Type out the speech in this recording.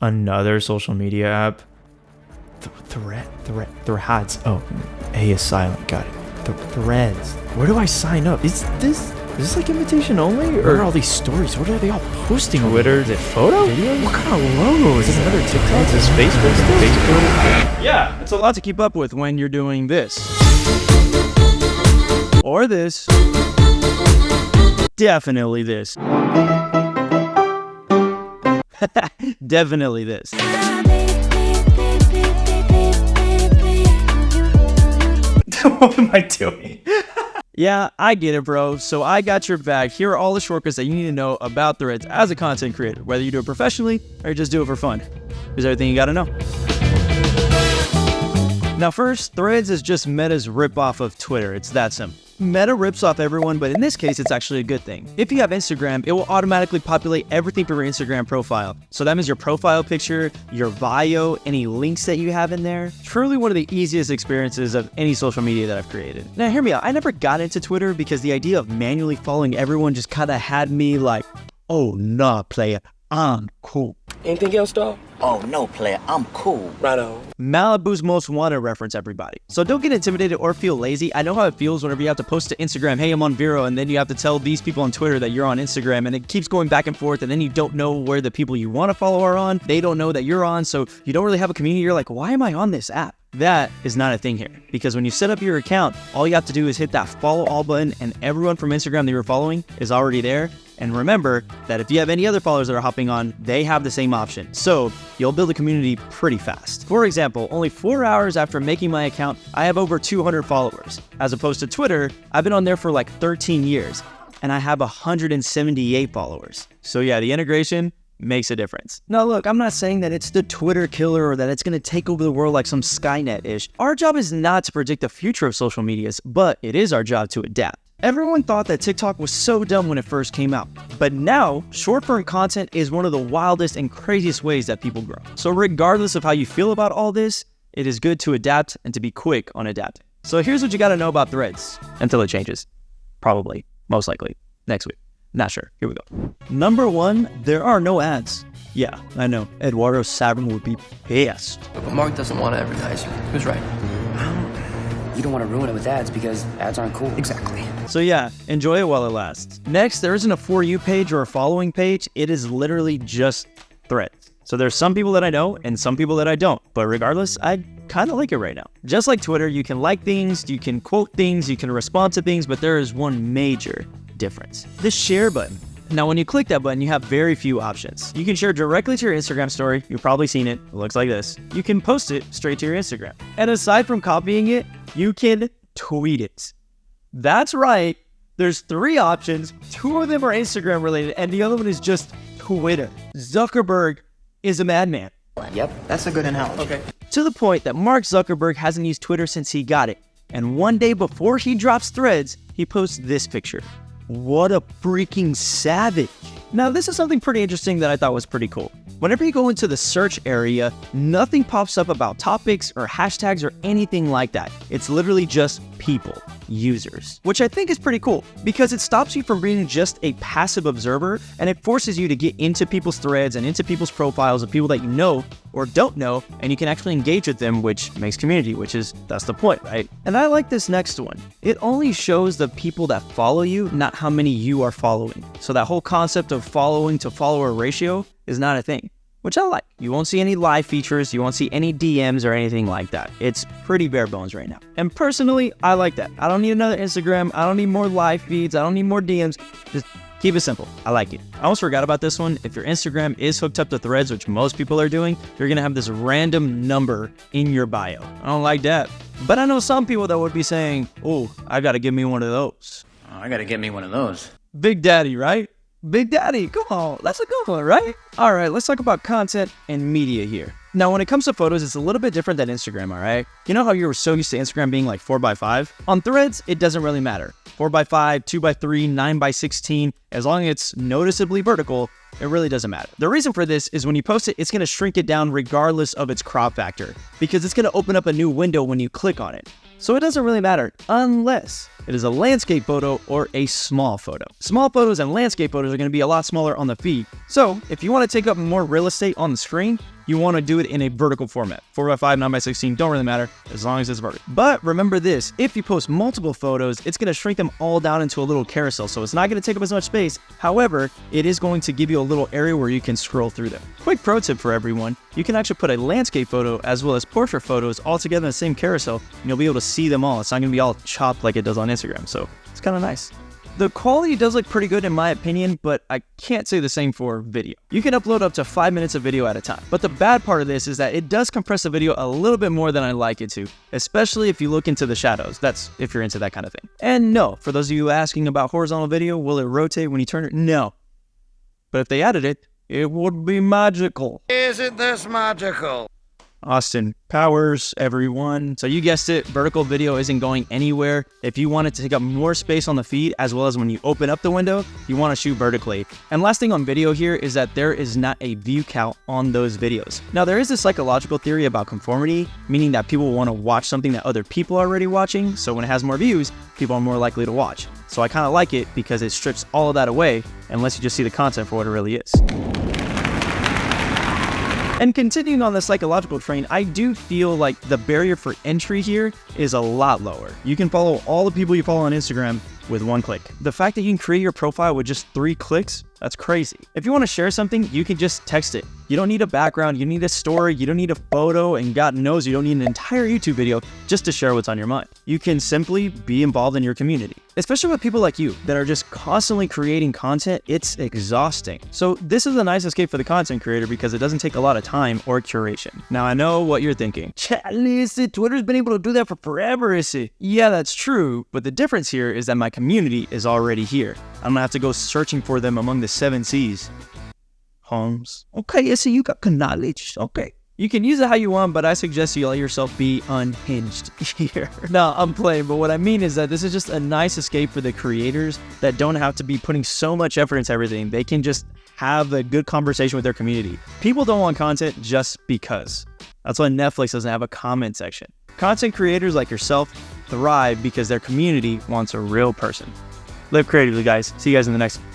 Another social media app. Threads. Oh, A is silent. Got it. Threads. Where do I sign up? Is this like invitation only? Or what are all these stories? What are they all posting? Twitter? Is it photo? Video? What kind of logo? Is this another TikTok? Is this Facebook? Facebook? Yeah, it's a lot to keep up with when you're doing this. Or this. Definitely this. Definitely this. What am I doing? Yeah, I get it, bro. So I got your back. Here are all the shortcuts that you need to know about Threads as a content creator, whether you do it professionally or you just do it for fun. Here's everything you gotta know. Now first, Threads is just Meta's ripoff of Twitter. It's that simple. Meta rips off everyone, but in this case, it's actually a good thing. If you have Instagram, it will automatically populate everything from your Instagram profile. So that means your profile picture, your bio, any links that you have in there. Truly one of the easiest experiences of any social media that I've created. Now hear me out, I never got into Twitter because the idea of manually following everyone just kind of had me like, oh nah, player, I'm cool. Anything else, dog? Oh, no, player. I'm cool. Right on. Malibu's Most Wanted reference, everybody. So don't get intimidated or feel lazy. I know how it feels whenever you have to post to Instagram, hey, I'm on Vero, and then you have to tell these people on Twitter that you're on Instagram, and it keeps going back and forth, and then you don't know where the people you want to follow are on. They don't know that you're on, so you don't really have a community. You're like, why am I on this app? That is not a thing here, because when you set up your account, all you have to do is hit that follow all button, and everyone from Instagram that you're following is already there. And remember that if you have any other followers that are hopping on, they have the same option. So you'll build a community pretty fast. For example, only 4 hours after making my account, I have over 200 followers. As opposed to Twitter, I've been on there for like 13 years and I have 178 followers. So yeah, the integration makes a difference. Now look, I'm not saying that it's the Twitter killer or that it's going to take over the world like some Skynet-ish. Our job is not to predict the future of social medias, but it is our job to adapt. Everyone thought that TikTok was so dumb when it first came out, but now short-form content is one of the wildest and craziest ways that people grow. So regardless of how you feel about all this, it is good to adapt and to be quick on adapting. So here's what you gotta know about Threads, until it changes. Probably, most likely, next week. Not sure, here we go. Number 1, there are no ads. Yeah, I know, Eduardo Savin would be pissed. But Mark doesn't want to advertise you. Who's right? You don't want to ruin it with ads because ads aren't cool. Exactly. So yeah, enjoy it while it lasts. Next, there isn't a For You page or a following page. It is literally just Threads. So there's some people that I know and some people that I don't. But regardless, I kind of like it right now. Just like Twitter, you can like things, you can quote things, you can respond to things, but there is one major difference. The share button. Now, when you click that button, you have very few options. You can share directly to your Instagram story. You've probably seen it. It looks like this. You can post it straight to your Instagram. And aside from copying it, you can tweet it. That's right. There's 3 options. 2 of them are Instagram related, and the other one is just Twitter. Zuckerberg is a madman. Yep, that's a good analogy. Okay. To the point that Mark Zuckerberg hasn't used Twitter since he got it. And one day before he drops Threads, he posts this picture. What a freaking savage. Now, this is something pretty interesting that I thought was pretty cool. Whenever you go into the search area, nothing pops up about topics or hashtags or anything like that. It's literally just people, users, which I think is pretty cool because it stops you from being just a passive observer and it forces you to get into people's threads and into people's profiles of people that you know or don't know, and you can actually engage with them, which makes community, that's the point, right? And I like this next one. It only shows the people that follow you, not how many you are following. So that whole concept of following to follower ratio is not a thing, which I like. You won't see any live features, you won't see any DMs or anything like that. It's pretty bare bones right now. And personally, I like that. I don't need another Instagram, I don't need more live feeds, I don't need more DMs. Just keep it simple. I like it. I almost forgot about this one. If your Instagram is hooked up to Threads, which most people are doing, you're gonna have this random number in your bio. I don't like that. But I know some people that would be saying, oh, I gotta give me one of those. Oh, I gotta get me one of those. Big Daddy, right? Big Daddy, come on, that's a good one, right? All right, let's talk about content and media here. Now, when it comes to photos, it's a little bit different than Instagram, all right? You know how you were so used to Instagram being like 4x5? On Threads, it doesn't really matter. 4x5, 2x3, 9x16, as long as it's noticeably vertical, it really doesn't matter. The reason for this is when you post it, it's gonna shrink it down regardless of its crop factor, because it's gonna open up a new window when you click on it. So it doesn't really matter unless it is a landscape photo or a small photo. Small photos and landscape photos are going to be a lot smaller on the feed. So if you want to take up more real estate on the screen, you want to do it in a vertical format. 4x5, 9x16, don't really matter as long as it's vertical. But remember this, if you post multiple photos, it's going to shrink them all down into a little carousel. So it's not going to take up as much space. However, it is going to give you a little area where you can scroll through them. Quick pro tip for everyone, you can actually put a landscape photo as well as portrait photos all together in the same carousel, and you'll be able to see them all. It's not going to be all chopped like it does on Instagram. So it's kind of nice. The quality does look pretty good in my opinion, but I can't say the same for video. You can upload up to 5 minutes of video at a time. But the bad part of this is that it does compress the video a little bit more than I like it to, especially if you look into the shadows. That's if you're into that kind of thing. And no, for those of you asking about horizontal video, will it rotate when you turn it? No. But if they added it, it would be magical. Isn't this magical? Austin Powers, everyone. So you guessed it, vertical video isn't going anywhere. If you want it to take up more space on the feed, as well as when you open up the window, you want to shoot vertically. And last thing on video here is that there is not a view count on those videos. Now there is a psychological theory about conformity, meaning that people want to watch something that other people are already watching. So when it has more views, people are more likely to watch. So I kind of like it because it strips all of that away and lets you just see the content for what it really is. And continuing on the psychological train, I do feel like the barrier for entry here is a lot lower. You can follow all the people you follow on Instagram with one click. The fact that you can create your profile with just 3 clicks, that's crazy. If you want to share something, you can just text it. You don't need a background, you need a story, you don't need a photo, and God knows you don't need an entire YouTube video just to share what's on your mind. You can simply be involved in your community. Especially with people like you that are just constantly creating content, it's exhausting. So this is a nice escape for the content creator because it doesn't take a lot of time or curation. Now I know what you're thinking. Twitter's been able to do that for forever, is it? Yeah, that's true, but the difference here is that my community is already here. I don't have to go searching for them among the 7 seas. Holmes. Okay, so you got knowledge. Okay. You can use it how you want, but I suggest you let yourself be unhinged here. No, I'm playing, but what I mean is that this is just a nice escape for the creators that don't have to be putting so much effort into everything. They can just have a good conversation with their community. People don't want content just because. That's why Netflix doesn't have a comment section. Content creators like yourself thrive because their community wants a real person. Live creatively, guys. See you guys in the next one.